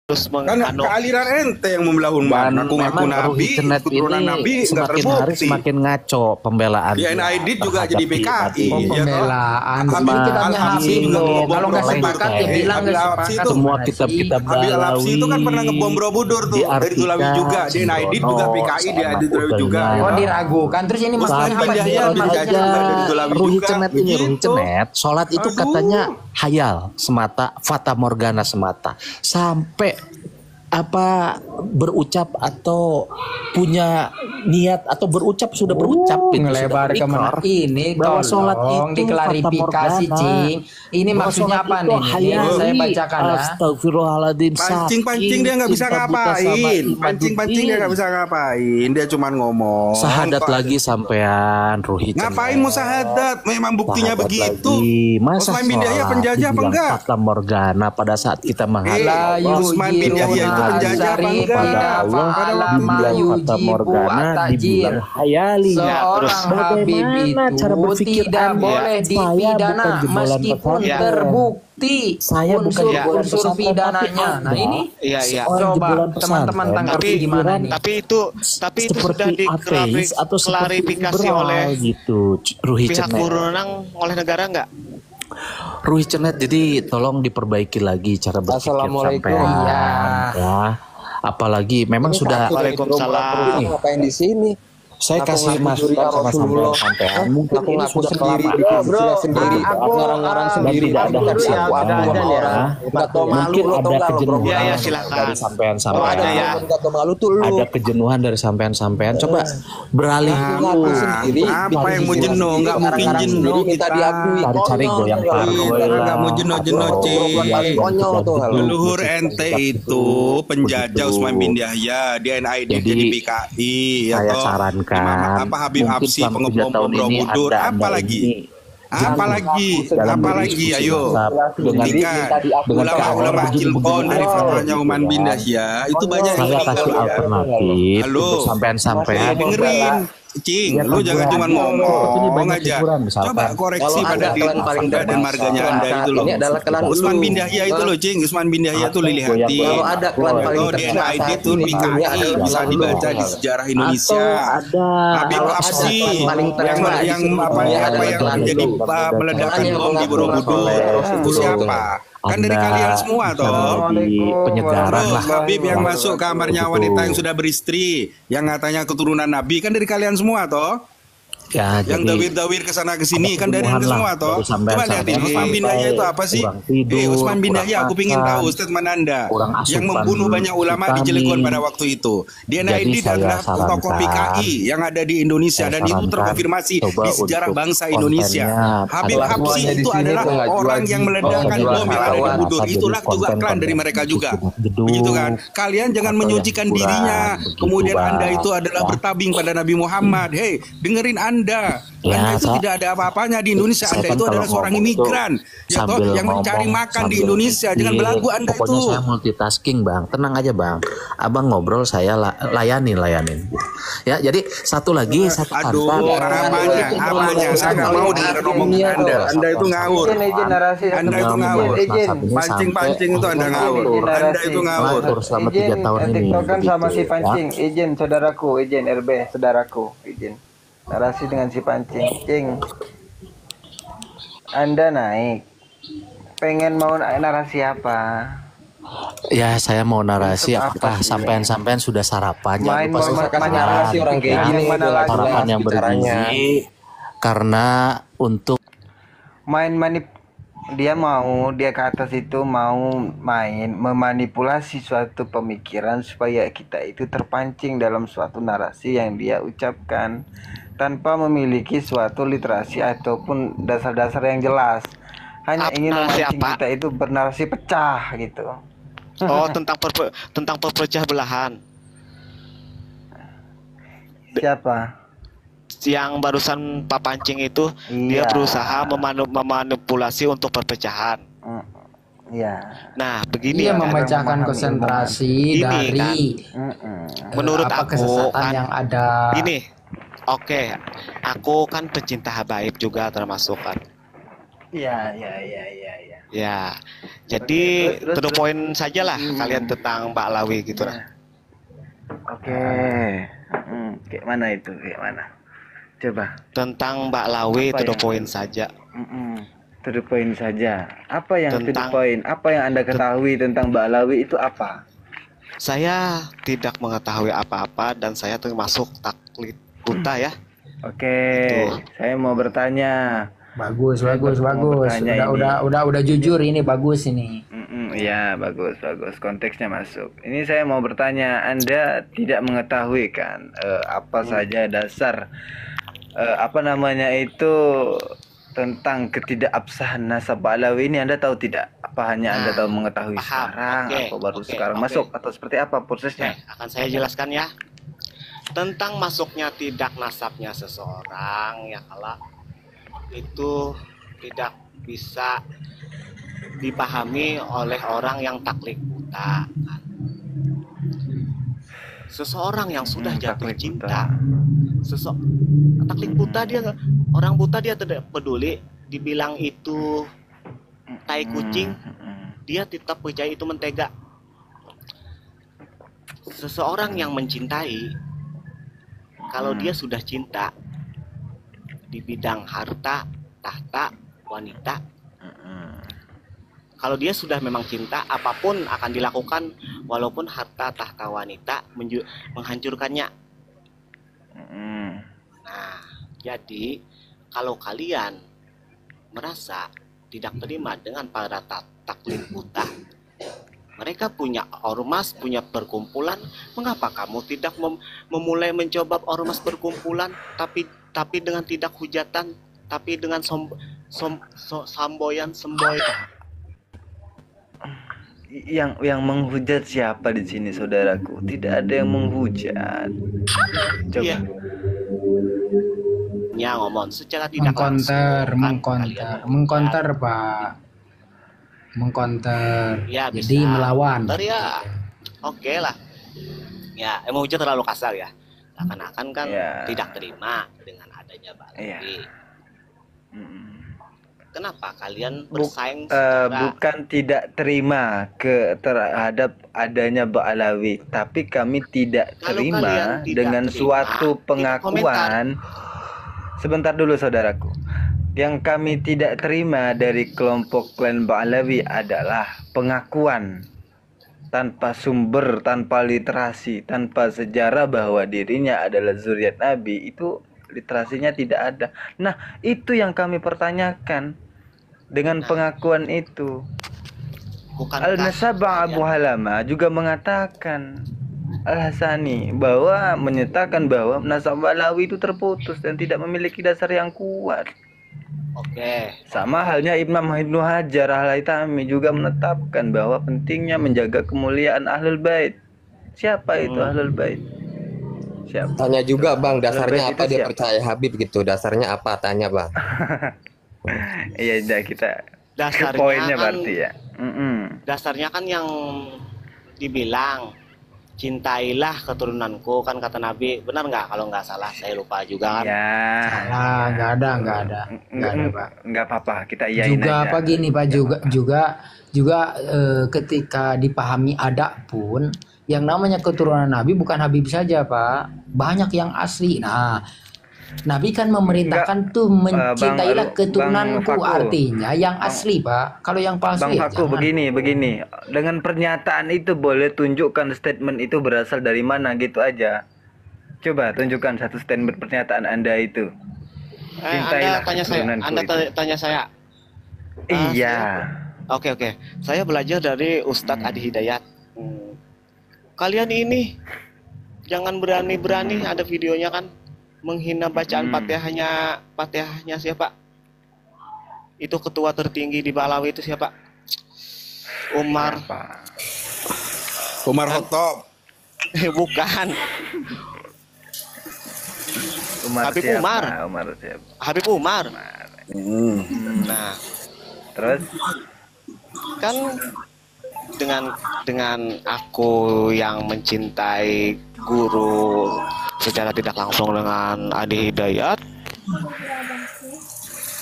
Kan kealiran ente yang membelah umat. Ngaku-ngaku nabi, keturunan nabi nggak semakin hari terbukti. semakin ngaco pembelaan. Ya Aidit juga jadi PKI. Pembelaan. Habib Kitabnya Habib loh. Kalau nggak sepakat ya bilang nggak sepakat. Semua kitab-kitab Habib Al-Habsyi itu kan pernah ngebom Borobudur tuh dari Tulawi juga. Dia Aidit juga PKI, dia Aidit Tulawi juga. Oh diragukan. Terus ini maksudnya apa? Ruhi Cenet ini Ruhi Cenet. Sholat itu katanya hayal semata, fata morgana semata. Sampai apa berucap atau punya niat atau sudah berucap ngelebar kemana ini bahwa sholat itu diklarifikasi cing ini maksudnya apa nih saya bacakan ya. Astagfirullahaladzim, pancing dia nggak bisa ngapain, pancing dia nggak bisa ngapain, dia cuma ngomong sahadat lagi sampean Ruhi Cenet. Ngapain mau sahadat, memang buktinya sahadat begitu. Masa Utsman bin Yahya penjajah apa enggak? Fata morgana pada saat kita menghadap Utsman bin Yahya itu penjajah apa enggak? Pada Allah dibilang fata morgana, dibilang hayali. Seorang Habib itu cara berpikir tidak boleh dipidana meskipun terbukti saya bukan unsur pidananya. Nah ini coba teman-teman tanggapi gimana nih? Tapi itu sudah diklarifikasi oleh gitu Ruhi pihak Cenet. berwenang oleh negara nggak? Ruhi Cenet, jadi tolong diperbaiki lagi cara berpikir sampean ya. Apalagi memang sudah. Waalaikumsalam. Ngapain di sini? Saya kasih masukan sama sampean. Mungkin ini sudah sendiri, sendiri, ngarang-ngarang sendiri. Tidak ada mungkin ada kejenuhan ya, silakan. dari sampean-sampean. Ada ya. Ada kejenuhan dari sampean-sampean. Coba beralih sendiri. Apa yang mau jenuh? Nggak mungkin jenuh kita. Cari goyang pargo. Nggak mau jenuh-jenuh leluhur ente itu penjajah Utsman bin Yahya, dia Aidit jadi PKI. Saya sarankan apa Habib Habsyi pengebom Borobudur, apalagi ayo ketika ulama-ulama Cilgon dari fatrahnya Utsman bin Yahya itu banyak yang kasih alternatif untuk sampean-sampean dengerin. Cing, lu jangan cuma ngomong aja. Coba koreksi pada diri Anda dan marganya Anda itu loh. Utsman bin Yahya itu loh, Cing. Utsman bin Yahya itu lili hati. Kalau DNA ID itu PKI bisa dibaca di sejarah Indonesia. Habib Habsyi yang menjadi meledakan bom di Borobudur itu siapa? Kan dari kalian semua toh. Penyegaran lah. Habib yang masuk kamarnya wanita yang sudah beristri, yang katanya keturunan Nabi, kan dari kalian semua toh. Ya, yang dawir-dawir kesana kesini kan dari itu semua toh. Coba lihatin Utsman bin Yahya itu apa sih? Utsman bin Yahya, aku pingin tahu statement Anda yang membunuh banyak ulama di Cilegon pada waktu itu. Dia Aidit adalah tokoh PKI yang ada di Indonesia dan itu terkonfirmasi di sejarah bangsa Indonesia. Habib Habsyi itu adalah orang yang meledakkan bom yang ada di Borobudur. Itulah juga klan dari mereka juga. Begitu kan? Kalian jangan menyucikan dirinya. Kemudian Anda itu adalah bertabing pada Nabi Muhammad. Hei, dengerin Anda itu tidak ada apa-apanya di Indonesia. Anda itu adalah seorang imigran yang mencari makan di Indonesia. Jangan belagu Anda itu. Pokoknya saya multitasking Bang, tenang aja Bang. Abang ngobrol saya layanin. Ya, jadi satu lagi satu kata. Apanya? Saya nggak mau dengar omongan Anda. Anda itu ngawur. Anda itu ngawur. Pancing itu Anda ngawur. Anda itu ngawur. Selama 3 tahun ini. Tiktokan sama si pancing. Izin saudaraku, izin RB saudaraku, izin. Narasi dengan si pancing. Cing, Anda naik pengen mau narasi apa? Ya saya mau narasi apakah sampean sudah sarapan? Main narasi orang kayak gini sarapan yang bergizi karena untuk dia ke atas itu mau memanipulasi suatu pemikiran supaya kita itu terpancing dalam suatu narasi yang dia ucapkan tanpa memiliki suatu literasi ataupun dasar-dasar yang jelas, hanya ingin memancing kita itu bernarasi pecah gitu. Oh, tentang perpecah belahan. Siapa? Yang barusan Pak Pancing itu dia berusaha memanipulasi untuk perpecahan. Iya. Nah, begini dia memecahkan konsentrasi dari menurut aku kesesatan kan yang ada. Gini. Oke, aku kan pecinta habaib juga termasuk kan. Iya. Ya, jadi to the point sajalah kalian tentang Mbak Lawi gitu lah. Oke. Kayak mana itu? Kayak mana? Coba. Tentang Mbak Lawi Apa to the yang- point saja. To the point saja. Apa yang to the Tentang- point? Apa yang Anda ketahui tentang Mbak Lawi itu apa? Saya tidak mengetahui apa-apa dan saya termasuk taklid buta ya. Oke, Itu. saya mau bertanya. Bagus. bertanya ini. Udah jujur ini, bagus ini. Iya, bagus. Konteksnya masuk. Ini saya mau bertanya, Anda tidak mengetahui kan apa saja dasar apa namanya itu tentang ketidakabsahan nasab Alawi ini, Anda tahu tidak? Apa hanya Anda tahu mengetahui paham. sekarang Oke, atau baru oke, sekarang oke. masuk atau seperti apa prosesnya? Akan saya jelaskan ya. Tentang masuknya tidak nasabnya seseorang ya kala itu tidak bisa dipahami oleh orang yang taklid buta kan. Seseorang yang sudah jatuh taklid cinta, taklid buta dia, orang buta dia tidak peduli dibilang itu tai kucing, dia tetap percaya itu mentega. Seseorang yang mencintai, kalau dia sudah cinta di bidang harta, tahta, wanita, kalau dia sudah memang cinta, apapun akan dilakukan, walaupun harta, tahta, wanita menghancurkannya. Nah, jadi kalau kalian merasa tidak terima dengan para taklid buta, mereka punya ormas, punya perkumpulan. Mengapa kamu tidak memulai mencoba ormas perkumpulan, tapi dengan tidak hujatan, tapi dengan semboyan. Yang menghujat siapa di sini, saudaraku? Tidak ada yang menghujat. Coba. Iya. Ya ngomong secara tidak langsung. Mengkonter, Pak. Mengkonter. Ya, Jadi bisa. melawan. Bentar ya. Oke lah. Ya, menghujat terlalu kasar ya. Akan-akan kan Ya. tidak terima dengan adanya Mbak Iya. Lawi. Kenapa kalian bersaing Bukan tidak terima terhadap adanya Mbak Alawi, tapi kami tidak Kalau terima kalian tidak dengan terima, suatu itu pengakuan. Sebentar dulu, saudaraku. Yang kami tidak terima dari kelompok klan Mbak Alawi adalah pengakuan tanpa sumber, tanpa literasi, tanpa sejarah bahwa dirinya adalah zuriat Nabi. Itu literasinya tidak ada. Nah, itu yang kami pertanyakan. Dengan pengakuan itu, Al-Nasabah Abu Halama juga mengatakan, Al-Hasani, bahwa menyatakan bahwa nasab Alawi itu terputus dan tidak memiliki dasar yang kuat. Oke. Sama halnya Imam Ibnu Hajar Al-Haytami juga menetapkan bahwa pentingnya menjaga kemuliaan Ahlul Bait. Siapa itu Ahlul Bait? Siapa? Tanya juga Bang, dasarnya Ahlul Bait apa itu dia siapa? percaya Habib gitu? Dasarnya apa? Tanya Bang. Iya, udah kita ke Dasarnya poinnya kan- berarti ya. Dasarnya kan yang dibilang cintailah keturunanku kan kata Nabi, benar nggak? Kalau nggak salah, saya lupa juga kan. Ya. Nggak ada, Pak. Nggak apa-apa, kita iyain Juga aja. apa gini, Pak, juga ketika dipahami ada pun yang namanya keturunan Nabi bukan Habib saja, Pak. Banyak yang asli. Nah, Nabi kan memerintahkan tuh mencintailah Bang keturunanku, Faku. artinya yang asli, Pak. Kalau yang palsu Bang ya Faku, jangan. begini. Dengan pernyataan itu boleh tunjukkan statement itu berasal dari mana gitu aja. Coba tunjukkan satu statement pernyataan Anda itu. Anda tanya saya. keturunanku Anda itu. tanya saya. Iya. Oke. Saya belajar dari Ustadz Adi Hidayat. Kalian ini jangan berani-berani, ada videonya kan, menghina bacaan Fatihahnya siapa? Itu ketua tertinggi di Balawi itu siapa? Umar. Umar Khattab. Bukan. Habib siapa? Umar. Umar siapa? Habib Umar. Nah, Terus kan dengan aku yang mencintai guru secara tidak langsung dengan Adi Hidayat,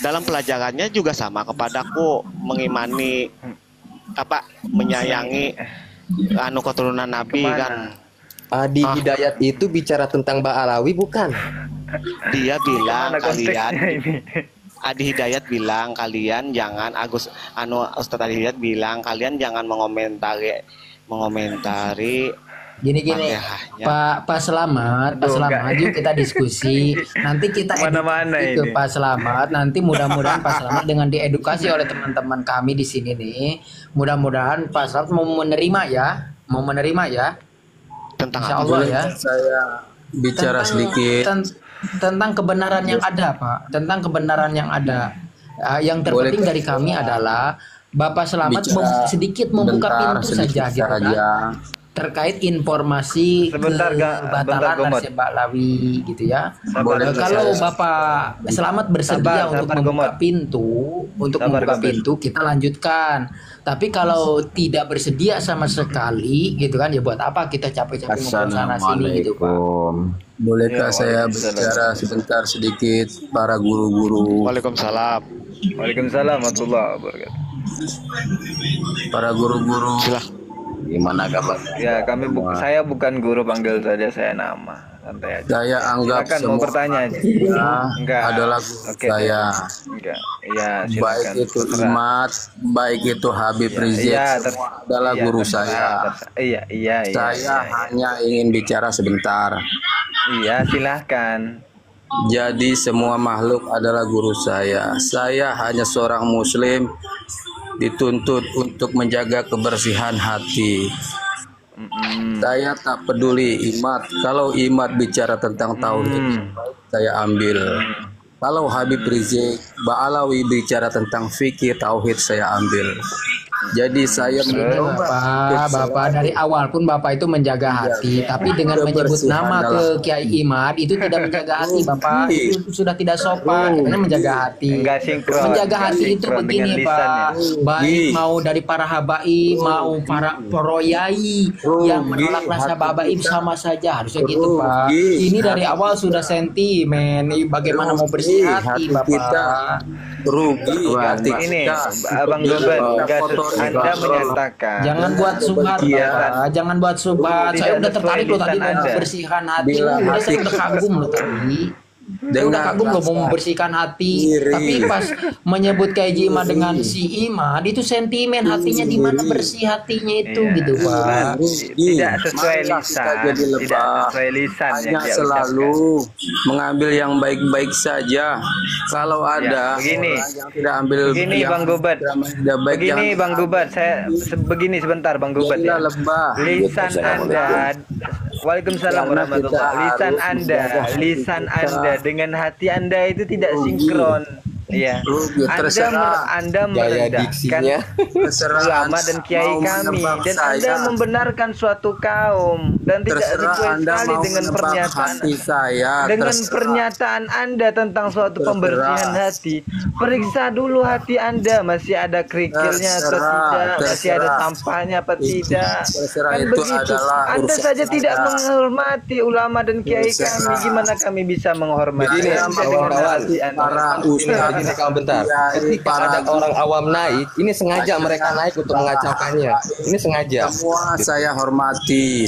dalam pelajarannya juga sama kepadaku, mengimani menyayangi keturunan Nabi kan. Adi Hidayat itu bicara tentang Ba'alawi bukan? Dia bilang Adi Hidayat bilang kalian jangan Ustadz Adi Hidayat bilang kalian jangan mengomentari Gini Pak Selamat, yuk kita diskusi. Nanti kita edukasi ke Pak Selamat. Nanti mudah-mudahan Pak Selamat dengan diedukasi oleh teman-teman kami di sini nih, mudah-mudahan Pak Selamat mau menerima ya. Tentang Insya Allah ya. Saya bicara sedikit tentang kebenaran yang ada, Pak. Tentang kebenaran yang ada. Yang terpenting dari kami adalah Bapak Selamat sedikit membuka pintu saja gitu kan. Terkait informasi kebatalan Nasib Ba'alawi gitu ya. Kalau Bapak Selamat bersedia untuk membuka pintu, kita lanjutkan. Tapi kalau tidak bersedia sama sekali gitu kan, ya buat apa kita capek-capek ngomong sana sini gitu Pak. Bolehkah saya bicara sebentar sedikit para guru-guru? Waalaikumsalam. Waalaikumsalam warahmatullahi wabarakatuh. Para guru-guru. Gimana kabar? Ya, saya bukan guru, panggil saja saya nama. Santai aja. Saya anggap silakan, mau bertanya aja. Enggak. Adalah saya. Enggak. Ya, baik itu Imat, baik itu Habib Rizik, adalah guru saya. Saya hanya ingin bicara sebentar. Iya, silahkan. Jadi semua makhluk adalah guru saya. Saya hanya seorang muslim dituntut untuk menjaga kebersihan hati. Saya tak peduli Imat. Kalau Imat bicara tentang tauhid, saya ambil. Kalau Habib Rizik, Ba'alawi bicara tentang fikih tauhid, saya ambil. Jadi saya Bapak dari awal pun Bapak itu menjaga hati, tapi dengan menyebut nama ke Kiai Imad itu tidak menjaga hati Bapak, itu sudah tidak sopan. Karena menjaga hati, menjaga hati itu begini Pak, baik mau dari para habaib, mau para poroyai yang menolak rasa habaib sama saja, harusnya gitu Pak. Ini dari awal sudah sentimen, bagaimana mau bersih hati Bapak. Rugi hati ini Abang Gobet, Anda menyatakan jangan buat subhat Bapak, jangan buat subhat. Saya udah tertarik loh tadi mau membersihkan hati, saya udah kagum loh tadi. Udah kagum loh mau membersihkan hati, tapi pas menyebut kayak Jima dengan si Imad itu sentimen, hatinya di mana bersih hatinya itu gitu Pak. Tidak sesuai lisan, hanya selalu mengambil yang baik-baik saja. Kalau ada begini, yang tidak ambil begini Bang Gobat, begini Bang Gobat, saya begini sebentar Bang Gobat ya. Lisan Anda, Waalaikumsalam warahmatullahi wabarakatuh. Lisan Anda dengan hati Anda itu tidak sinkron. Ya, Anda merendahkan ulama dan kiai kami, dan Anda membenarkan suatu kaum, dan tidak sesuai sekali dengan pernyataan Anda tentang suatu pembersihan hati. Periksa dulu hati Anda, masih ada kerikilnya atau tidak, masih ada sampahnya apa tidak. Kan begitu. Anda saja tidak menghormati ulama dan kiai kami, gimana kami bisa menghormati hati Anda? Ini kalau bentar, ketika ada orang awam naik, ini sengaja mereka naik untuk mengacaukannya. Ini sengaja. Semua saya hormati.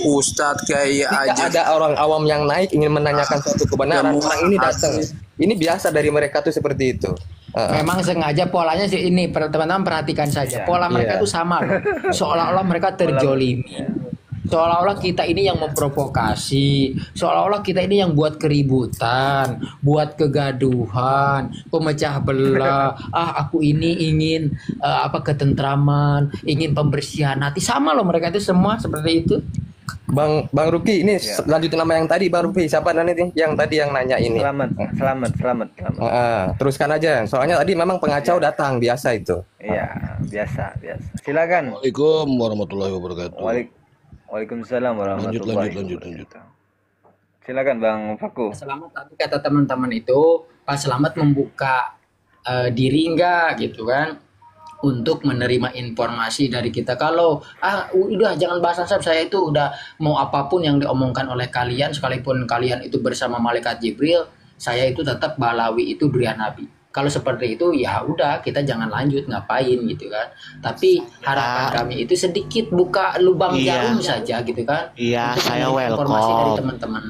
Ustadz kayak aja. Ada orang awam yang naik ingin menanyakan suatu kebenaran, orang ini datang. Ini biasa dari mereka tuh seperti itu. Memang sengaja polanya sih ini, teman-teman perhatikan saja. Pola mereka tuh sama loh. Seolah-olah mereka terjolimi. Seolah-olah kita ini yang memprovokasi, seolah-olah kita ini yang buat keributan, buat kegaduhan, pemecah belah. Aku ini ingin ketentraman, ingin pembersihan hati. Sama loh mereka itu semua seperti itu. Bang Ruki, ini lanjutin nama yang tadi Bang Ruki. Siapa nanti yang tadi yang nanya ini? Selamat. Teruskan aja. Soalnya tadi memang pengacau datang biasa itu. Iya, biasa. Silakan. Assalamualaikum warahmatullahi wabarakatuh. Waalaikumsalam warahmatullahi wabarakatuh. Silakan Bang Faku. Selamat tadi kata teman-teman itu, Pak Selamat membuka diri enggak gitu kan untuk menerima informasi dari kita. Kalau udah jangan bahas nasab, saya itu udah mau apapun yang diomongkan oleh kalian, sekalipun kalian itu bersama malaikat Jibril, saya itu tetap Ba'alawi itu durian Nabi. Kalau seperti itu ya udah kita jangan lanjut ngapain gitu kan. Tapi harapan kami itu sedikit buka lubang jarum saja gitu kan. Iya, saya informasi dari welcome. teman-teman.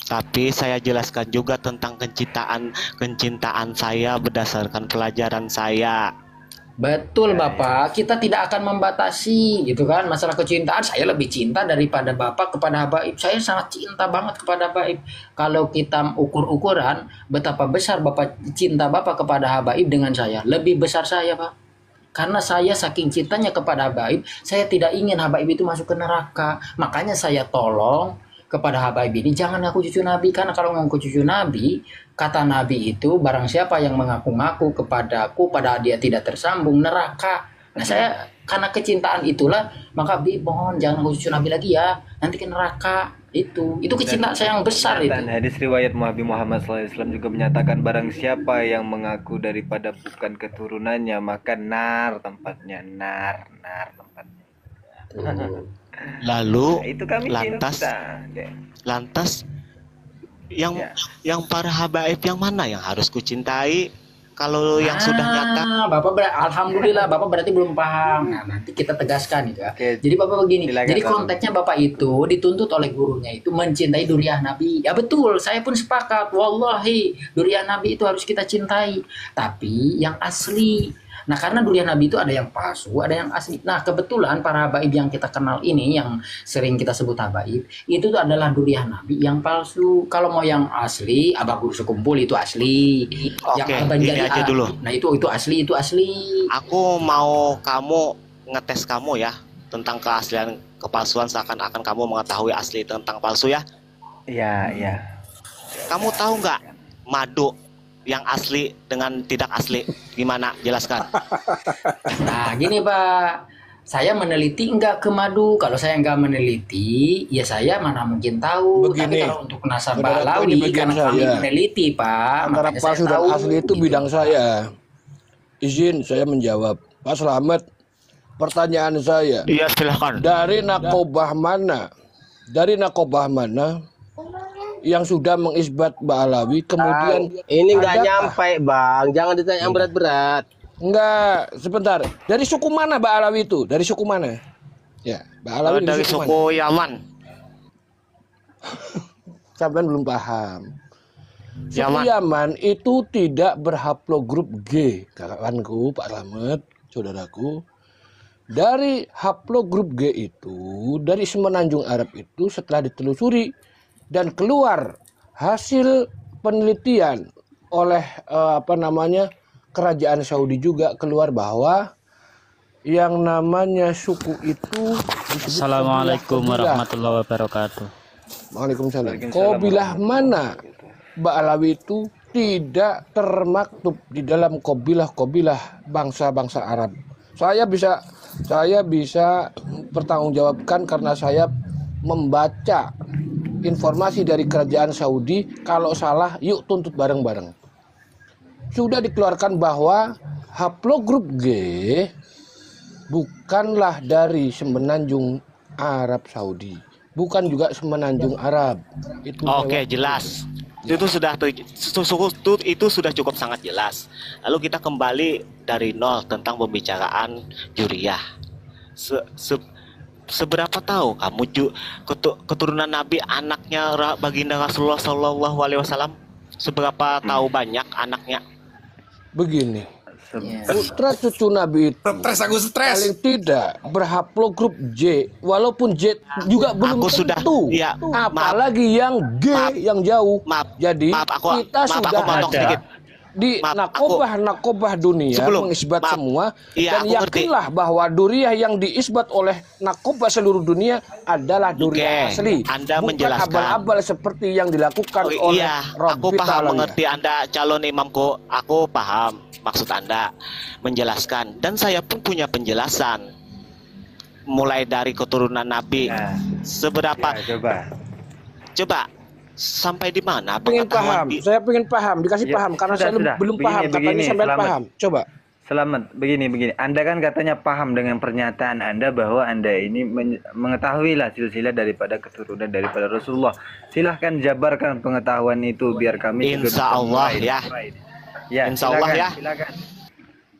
Tapi saya jelaskan juga tentang kecintaan saya berdasarkan pelajaran saya. Betul Bapak, kita tidak akan membatasi gitu kan masalah kecintaan. Saya lebih cinta daripada Bapak kepada Habaib. Saya sangat cinta banget kepada Habaib. Kalau kita ukur-ukuran betapa besar Bapak cinta Bapak kepada Habaib dengan saya, lebih besar saya Pak. Karena saya saking cintanya kepada Habaib, saya tidak ingin Habaib itu masuk ke neraka. Makanya saya tolong kepada Habaib ini jangan ngaku cucu Nabi, karena kalau ngaku cucu Nabi, kata Nabi itu barang siapa yang mengaku-ngaku kepadaku padahal dia tidak tersambung neraka. Nah saya karena kecintaan itulah maka mohon jangan ngaku cucu Nabi lagi ya, nanti ke neraka. Itu kecintaan saya yang besar itu. Dan hadis riwayat Nabi Muhammad SAW juga menyatakan barang siapa yang mengaku daripada bukan keturunannya maka nar tempatnya, nar tempatnya. Lalu Nah, itu kami lantas yang para habaib yang mana yang harus kucintai kalau yang sudah nyata? Alhamdulillah Bapak berarti belum paham. Nah, nanti kita tegaskan itu ya. Oke, Jadi Bapak begini. silakan, Jadi Bapak. konteksnya Bapak itu dituntut oleh gurunya itu mencintai duriah Nabi. Ya betul, saya pun sepakat. Wallahi, duriah Nabi itu harus kita cintai. Tapi yang asli. Nah, karena durian Nabi itu ada yang palsu, ada yang asli. Nah, kebetulan para habaib yang kita kenal ini, yang sering kita sebut habaib, itu tuh adalah durian Nabi yang palsu. Kalau mau yang asli, Abah Guru Sekumpul itu asli. Oke, ini aja dulu. Nah, itu asli, itu asli. Aku mau kamu ngetes kamu ya tentang keaslian kepalsuan, seakan-akan kamu mengetahui asli tentang palsu ya. Iya. Kamu tahu nggak madu yang asli dengan tidak asli? Gimana? Jelaskan. Nah, gini Pak, saya meneliti enggak ke madu. Kalau saya enggak meneliti, ya saya mana mungkin tahu. Begini, tapi kalau untuk nasabah saudara tahu Ba'alawi, di bagian karena kami saya. meneliti Pak, Antara makanya saya palsu dan tahu, asli itu gitu. bidang saya. Izin saya menjawab. Pak Slamet, pertanyaan saya. Iya, silahkan. Dari nakobah mana yang sudah mengisbat Ba'alawi kemudian Ini nggak adakah- nyampe bang, jangan ditanya yang berat-berat. Enggak, sebentar. Dari suku mana Ba'alawi itu? Dari suku mana? Ya, Ba'alawi Dari suku mana? suku Yaman. Sampai belum paham. Suku Yaman. Yaman itu tidak berhaplogrup G, kawanku, Pak Slamet, saudaraku. Dari haplogrup G itu, dari semenanjung Arab itu setelah ditelusuri dan keluar hasil penelitian oleh kerajaan Saudi juga keluar bahwa yang namanya suku itu disebut Assalamualaikum Qabilah. warahmatullahi wabarakatuh. Waalaikumsalam. Qabilah mana Ba'alawi itu tidak termaktub di dalam qabilah-qabilah bangsa-bangsa Arab. Saya bisa bertanggungjawabkan karena saya membaca informasi dari kerajaan Saudi. Kalau salah, yuk tuntut bareng-bareng. Sudah dikeluarkan bahwa haplogrup G bukanlah dari semenanjung Arab Saudi, bukan juga semenanjung Arab. Itu Oke, jelas. Itu sudah cukup sangat jelas. Lalu kita kembali dari nol tentang pembicaraan juriyah. Seberapa tahu kamu keturunan Nabi, anaknya baginda Rasulullah Shallallahu Alaihi Wasallam? Seberapa tahu banyak anaknya? Begini, putra cucu Nabi itu paling tidak berhaplogrup J, walaupun J juga belum tentu. Ya, apalagi yang G yang jauh. Jadi kita sudah potong sedikit. Di nakobah dunia mengisbat semua, dan yakinlah bahwa duriah yang diisbat oleh nakobah seluruh dunia adalah duriah asli. Anda bukan menjelaskan abal-abal seperti yang dilakukan oleh aku Rabbi paham, Ta'ala. mengerti Anda calon imamku. Aku paham maksud Anda menjelaskan, dan saya pun punya penjelasan mulai dari keturunan Nabi. Seberapa? Coba. Sampai di mana? Saya pengen paham, dikasih paham karena saya belum paham. Katanya sampai paham. Coba. Selamat, begini. Anda kan katanya paham dengan pernyataan Anda bahwa Anda ini mengetahui lah silsilah daripada keturunan daripada Rasulullah. Silahkan jabarkan pengetahuan itu biar kami juga Insya Allah ya. Ya, Insya Allah ya. Silakan.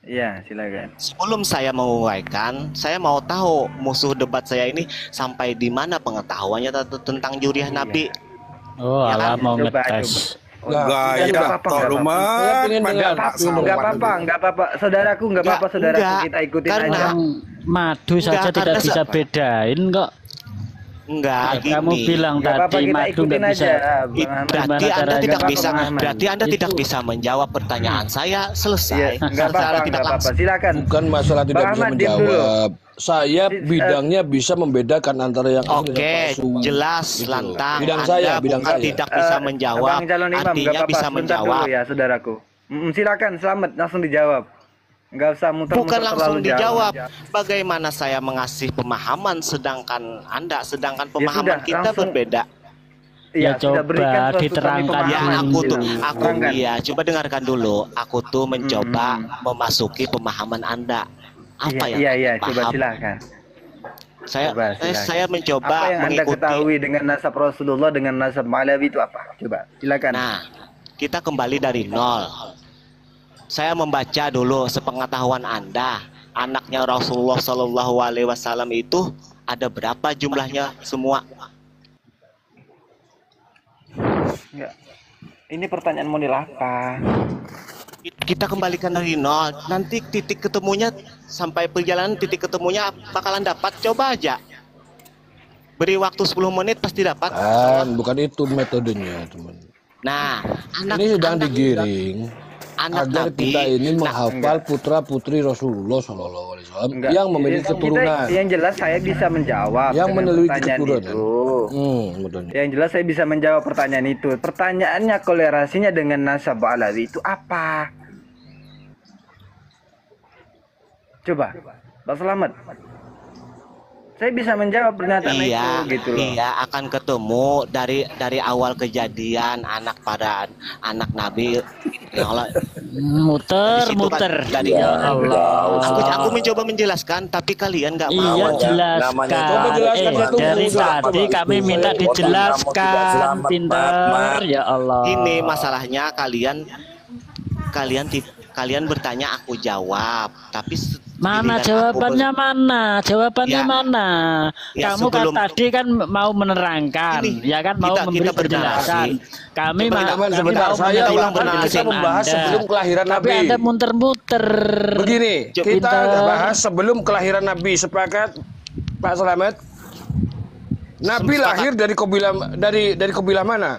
Ya, silakan. Sebelum saya menguraikan, saya mau tahu musuh debat saya ini sampai di mana pengetahuannya tentang juriah Nabi. Oh, Ya kan? Allah mau Coba. ngetes. Gaya Enggak apa-apa. Saudaraku, enggak apa-apa, saudaraku. Enggak, Kita ikutin karena- aja. Madu saja Enggak, tidak karena bisa bedain kok. Enggak, Kamu gini. bilang Enggak apa-apa, tadi kita madu ikutin nggak bisa. aja. Bang Ahmad. Berarti Gimana Anda caranya? tidak Nggak bisa, apa-apa, Bang Ahmad. berarti Anda tidak bisa menjawab pertanyaan saya. Selesai. Iya, enggak Secara apa-apa, tidak enggak apa-apa. langsung. Silakan. Bukan masalah tidak Bang bisa Ahmad, diam dulu. menjawab. Saya bidangnya bisa membedakan antara yang asli dan Oke, palsu. jelas Gitu. lantang. Bidang Anda saya, bidang bukan saya. tidak bisa menjawab, Bang calon imam, artinya enggak apa-apa. bisa Sebentar menjawab. dulu ya, saudaraku. Silakan, selamat, langsung dijawab. Enggak usah muter-muter Bukan langsung terlalu jauh. dijawab. Bagaimana saya mengasih pemahaman sedangkan pemahaman sudah, kita langsung. berbeda. Ya, sudah coba berikan suatu diterangkan kami Ya pemahaman. aku tuh, Silakan. aku Terangkan. iya, coba dengarkan dulu. Aku tuh mencoba memasuki pemahaman Anda. Apa yang Iya, Anda coba paham? silakan. Coba, silakan. Saya mencoba Apa yang Anda mengikuti. ketahui dengan nasab Rasulullah dengan nasab Malawi itu apa? Coba, silakan. Nah, kita kembali dari nol. Saya membaca dulu sepengetahuan Anda. Anaknya Rasulullah Shallallahu Alaihi Wasallam itu ada berapa jumlahnya semua? Enggak. Ini pertanyaan model apa? Kita kembalikan dari nol. Nanti titik ketemunya sampai perjalanan titik ketemunya bakalan dapat. Coba aja. Beri waktu 10 menit pasti dapat. Bukan itu metodenya, teman. Nah, Ini sedang digiring anak agar Nabi. kita ini Nah, menghafal putra putri Rasulullah Shallallahu Alaihi Wasallam Enggak. yang memiliki keturunan. Yang jelas saya bisa menjawab Yang dengan meneliti pertanyaan keturunan. itu. Betulnya. Yang jelas saya bisa menjawab pertanyaan itu. Pertanyaannya kolerasinya dengan nasab Alawi itu apa? Coba, Pak Selamat. Saya bisa menjawab pernyataan Iya, itu gitu loh. iya akan ketemu dari awal kejadian anak Nabi. Ya Allah, Muter, Di situ muter. kan tadi. Ya Allah. aku mencoba menjelaskan, tapi kalian nggak mau. Iya jelaskan. Coba jelaskan satu Dari musuh. tadi kami minta dijelaskan, pinter. Ya Allah. Ini masalahnya kalian bertanya aku jawab, tapi Mana giliran jawabannya mana? Jawabannya Ya. mana? Ya, Kamu kan sebelum- tadi kan mau menerangkan, Ini, ya kan mau kita memberi bernarasi. penjelasan. Kami Coba kita- kami sebentar, mau saya menerima ulang bernarasi. kita membahas Anda. sebelum kelahiran Tapi Nabi. Anda muter-muter. Begini, kita Pinter. bahas sebelum kelahiran Nabi. Sepakat, Pak Selamat? Nabi Sepakat. lahir dari kabilah mana?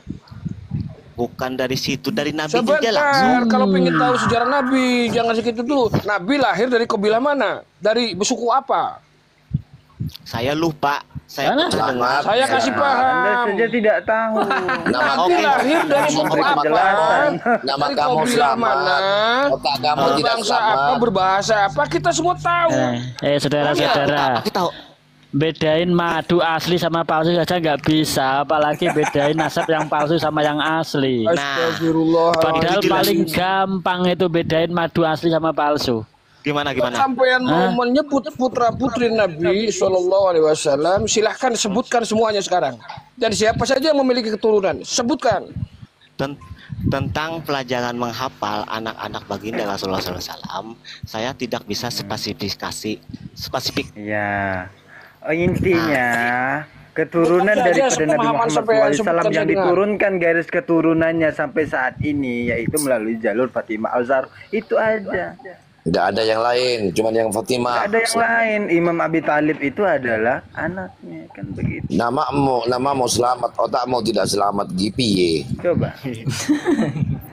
bukan dari situ, dari Nabi juga langsung. Sebentar, kalau pengen tahu sejarah Nabi, jangan segitu dulu. Nabi lahir dari kabilah mana? Dari suku apa? Saya lupa. Saya Mana? pernah dengar. Saya kasih Anda paham. saja tidak tahu. Nama Nabi lahir dari suku apa? Penjelasan. Nama Dari kamu kabilah selamat. mana? Otak kamu tidak Berbangsa apa? selamat. Berbahasa apa? Kita semua tahu. Saudara-saudara. Aku tahu. Bedain madu asli sama palsu saja nggak bisa, apalagi bedain nasab yang palsu sama yang asli. Astagfirullah. Padahal Jelas. paling gampang itu bedain madu asli sama palsu. Gimana? Sampai yang mau menyebut putra putri Nabi Shallallahu Alaihi Wasallam, silahkan sebutkan semuanya sekarang. Dan siapa saja yang memiliki keturunan, sebutkan. Tentang pelajaran menghafal anak-anak baginda Rasulullah SAW, saya tidak bisa spesifik. Ya, intinya keturunan Sebut saja daripada Nabi pemahaman Muhammad sampai yang SAW sebutkan yang saya dengar. diturunkan garis keturunannya sampai saat ini yaitu melalui jalur Fatimah Al-Zahra. Itu aja. Tidak ada yang lain, cuma yang Fatimah. Tidak ada yang lain. Imam Abi Thalib itu adalah anaknya, kan begitu. Namamu selamat, otakmu tidak selamat. Gipi. Coba.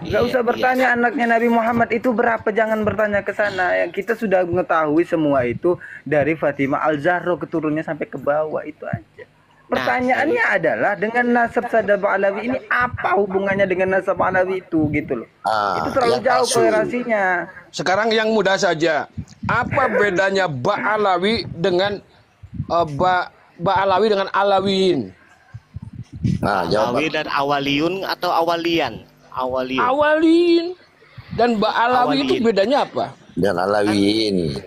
Gak usah bertanya anaknya Nabi Muhammad itu berapa, jangan bertanya ke sana. Yang kita sudah mengetahui semua itu dari Fatimah Al-Zahra keturunannya sampai ke bawah, itu aja. Pertanyaannya adalah dengan nasab Sadab Alawi ini apa hubungannya dengan nasab Alawi itu gitu loh. Itu terlalu yang jauh palsu. kolerasinya. Sekarang yang mudah saja. Apa bedanya Ba'alawi dengan Ba'alawi dengan Alawiyin? Nah, jawab. Awi dan awaliyun atau awalian? Awaliyun. Awaliyin dan Ba'alawi itu Awaliyin. bedanya apa? Dan Alawiyin.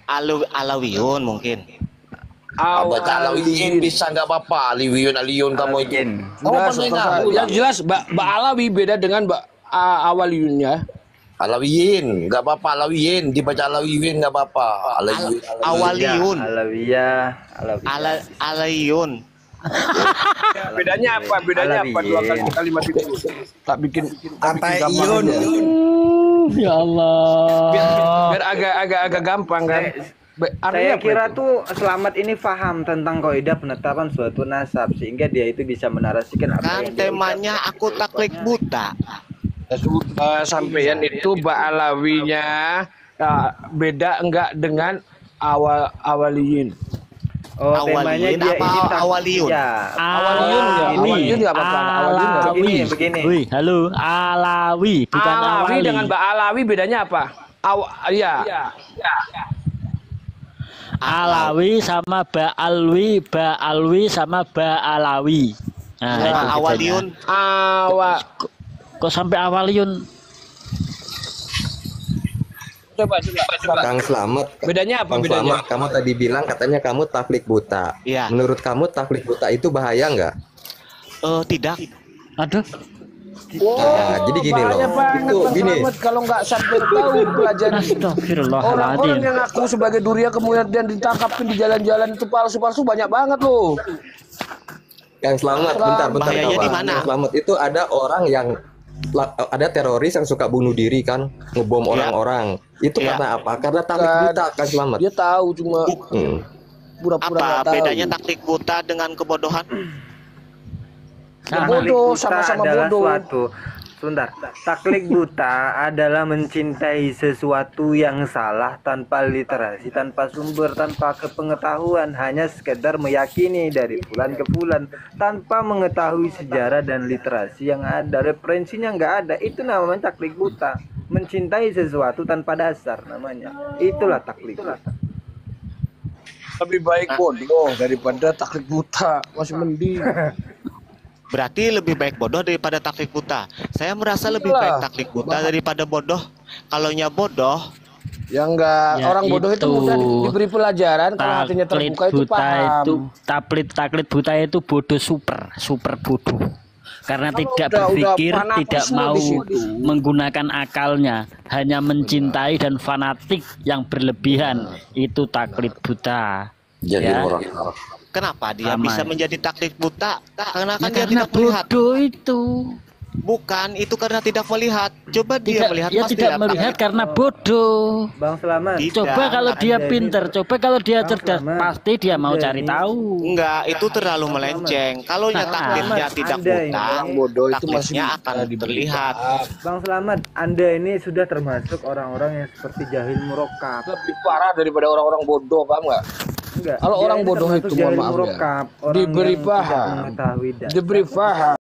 Alawiyun mungkin. Baca Alawiyin bisa nggak apa-apa. Aliyun kamu izin. Yang jelas Mbak Alawi beda dengan Mbak Awaliyun ya. Alawiyin nggak apa-apa. Alawiyin dibaca Alawiyin nggak apa-apa. Awaliyun. Alawiyun. Bedanya apa? Bedanya apa dua kalimat itu? Tak bikin kata Iyun. Ya Allah. Biar agak gampang kan. Saya kira tuh Selamat ini paham tentang kaidah penetapan suatu nasab sehingga dia itu bisa menarasikan apa kan temanya aku taklid buta. Sampeyan itu Mbak Alawinya beda enggak dengan Awaliyin? Oh, temanya dia ini Awaliyun. Ya. Awaliyun enggak apa-apa. Awaliyun begini. Wih, halo, Alawi bukan Alawi Awali. dengan Mbak Alawi bedanya apa? Iya. Alawi sama Ba'alwi sama Ba'alawi. Nah, itu bedanya. Awaliyun. Kok sampai Awaliyun? Coba. Kang Slamet. Bedanya apa Kang bedanya? Slamet, kamu tadi bilang katanya kamu taklid buta. Iya. Menurut kamu taklid buta itu bahaya nggak? Tidak. Aduh. Nah, jadi gini loh. Itu gini. Kalau nggak sampai tahu pelajaran orang-orang yang aku sebagai duria kemudian ditangkapin di jalan-jalan itu palsu-palsu banyak banget loh. Yang Slamet, bentar bahayanya di kawan. mana? Yang Slamet itu ada orang yang ada teroris yang suka bunuh diri kan, ngebom orang-orang. Itu karena apa? Karena taklid buta kan Slamet. Dia tahu cuma pura-pura nggak Apa tahu. bedanya taklid buta dengan kebodohan? Bodoh, sama-sama bodoh. Sebentar. Taklid buta adalah mencintai sesuatu yang salah tanpa literasi, tanpa sumber, tanpa kepengetahuan, hanya sekedar meyakini dari bulan ke bulan tanpa mengetahui sejarah dan literasi yang ada, referensinya nggak ada. Itu namanya taklid buta. Mencintai sesuatu tanpa dasar namanya. Itulah taklid buta. Lebih baik bodoh daripada taklid buta, masih mending. Berarti lebih baik bodoh daripada taklid buta. Saya merasa lebih baik taklid buta daripada bodoh. Kalaunya bodoh, ya enggak, orang bodoh itu mudah diberi pelajaran kalau hatinya terbuka itu paham. Taklid buta itu bodoh super bodoh. Karena tidak berpikir, tidak mau menggunakan akalnya, hanya mencintai dan fanatik yang berlebihan. Itu taklid buta. Jadi orang. kenapa dia bisa menjadi taklid buta? Karena kan dia karena tidak melihat. Bodoh itu. Bukan, itu karena tidak melihat. Coba dia melihat, dia tidak melihat karena bodoh. Bang Selamat. Coba kalau dia pinter, coba kalau dia cerdas, pasti dia mau cari tahu. Enggak, itu terlalu melenceng. Kalau taklidnya tidak buta, taklidnya akan terlihat. Bang Selamat, Anda ini sudah termasuk orang-orang yang seperti jahil murokab. Lebih parah daripada orang-orang bodoh, paham nggak? Enggak. Kalau orang bodoh itu mohon maaf ya, diberi paham,